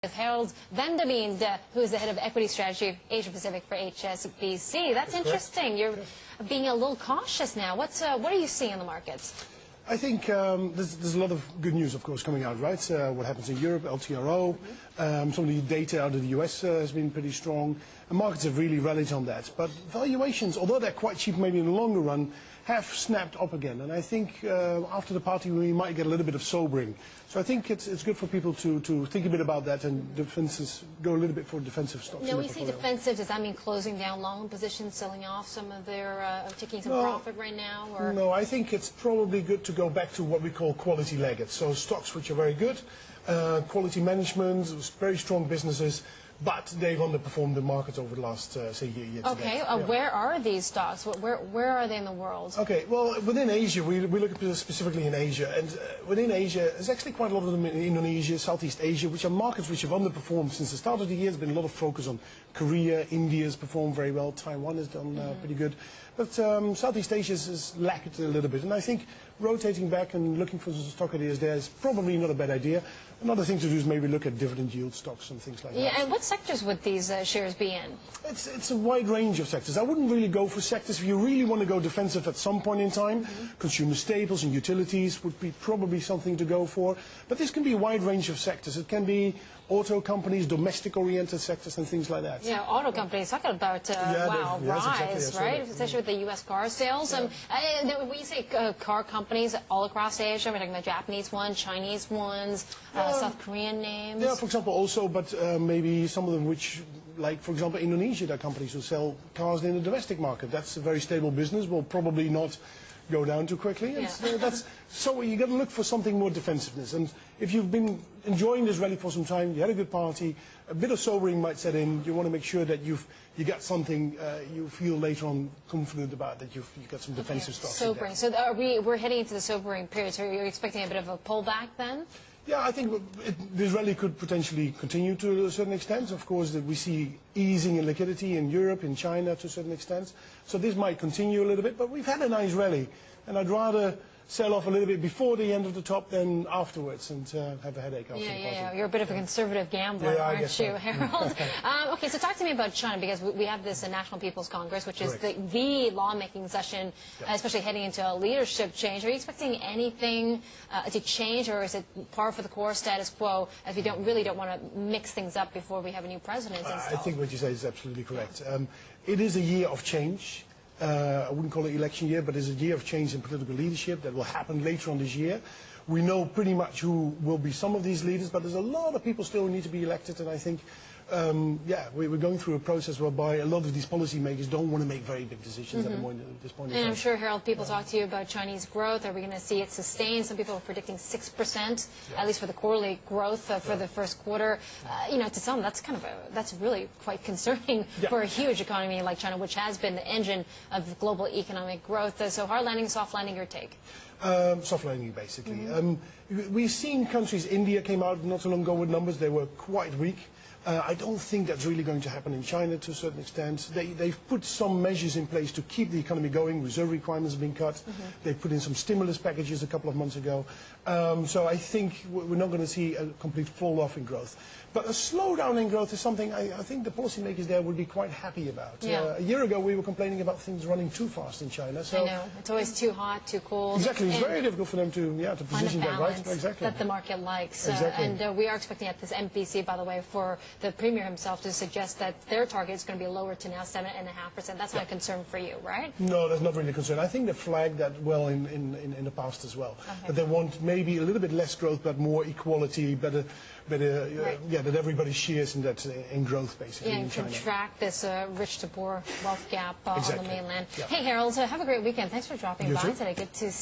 With Herald Linde, who is the head of equity strategy Asia Pacific for HSBC. That's interesting. You're being a little cautious now. What are you seeing in the markets? I think there's a lot of good news, of course, coming out, right? What happens in Europe, LTRO, some of the data out of the US has been pretty strong, and markets have really rallied on that. But valuations, although they're quite cheap maybe in the longer run, have snapped up again. And I think after the party we might get a little bit of sobering. So I think it's good for people to think a bit about that and go a little bit for defensive stocks. Now, when you say defensive, does that mean closing down long positions, selling off some of their, taking some profit right now? Or? No, I think it's probably good to go back to what we call quality laggards. So stocks which are very good, quality management, very strong businesses, but they've underperformed the market over the last, say, year to Okay, date. where are these stocks? Where are they in the world? Okay, well, within Asia, we look at specifically in Asia, and within Asia, there's actually quite a lot of them in Indonesia, Southeast Asia, which are markets which have underperformed since the start of the year. There's been a lot of focus on Korea. India's performed very well. Taiwan has done pretty good. But Southeast Asia has lacked a little bit, and I think rotating back and looking for some stock ideas there is probably not a bad idea. Another thing to do is maybe look at dividend yield stocks and things like that. Yeah, and what sectors would these shares be in? It's a wide range of sectors. I wouldn't really go for sectors. If you really want to go defensive at some point in time, consumer staples and utilities would be probably something to go for. But this can be a wide range of sectors. It can be auto companies, domestic-oriented sectors and things like that. Yeah, auto companies, talking about, rise, exactly, right? Especially with the U.S. car sales. Yeah. When you say car companies all across Asia, we're talking about Japanese ones, Chinese ones, South Korean names. Yeah, for example, also, but maybe some of them which, like, for example, Indonesia, there are companies who sell cars in the domestic market. That's a very stable business, will probably not go down too quickly. And so you got to look for something more defensiveness. And if you've been enjoying this rally for some time, you had a good party, a bit of sobering might set in. You want to make sure that you got something you feel later on confident about, that you've got some defensive stocks. Sobering. So we're heading into the sobering period. So you're expecting a bit of a pullback then? Yeah, I think this rally could potentially continue to a certain extent. Of course, that we see easing in liquidity in Europe, in China to a certain extent. So this might continue a little bit, but we've had a nice rally, and I'd rather sell off a little bit before the end of the top than afterwards and have a headache after the party. Yeah. You're a bit of a conservative gambler, aren't you, Harold? Okay, so talk to me about China, because we have this National People's Congress, which is the lawmaking session, especially heading into a leadership change. Are you expecting anything to change, or is it par for the course, status quo, as we really don't want to mix things up before we have a new president installed? I think what you say is absolutely correct. It is a year of change. I wouldn't call it election year, but it's a year of change in political leadership that will happen later on this year. We know pretty much who will be some of these leaders, but there's a lot of people still who need to be elected, and I think, we're going through a process whereby a lot of these policymakers don't want to make very big decisions at this point in time. And I'm sure, Harold, people talk to you about Chinese growth. Are we going to see it sustain? Some people are predicting 6%, at least for the quarterly growth for the first quarter. To some, that's really quite concerning for a huge economy like China, which has been the engine of global economic growth. So hard landing, soft landing, your take? Soft landing, basically. We've seen countries, India came out not so long ago with numbers, they were quite weak. I don't think that's really going to happen in China to a certain extent. They've put some measures in place to keep the economy going. Reserve requirements have been cut. They put in some stimulus packages a couple of months ago. So I think we're not going to see a complete fall-off in growth. But a slowdown in growth is something I think the policymakers there would be quite happy about. A year ago we were complaining about things running too fast in China. So I know. It's always too hot, too cold. Exactly. It's very difficult for them to position that right. Exactly. That the market likes. And we are expecting at this MPC, by the way, for the Premier himself to suggest that their target is going to be lower to now 7.5%. That's not a concern for you, right? No, that's not really a concern. I think they flagged that well in the past as well. That they want maybe a little bit less growth, but more equality, better that everybody shares in growth, basically, in China. And contract this rich to poor wealth gap on the mainland. Hey, Harold, have a great weekend. Thanks for dropping by today. Good to see you.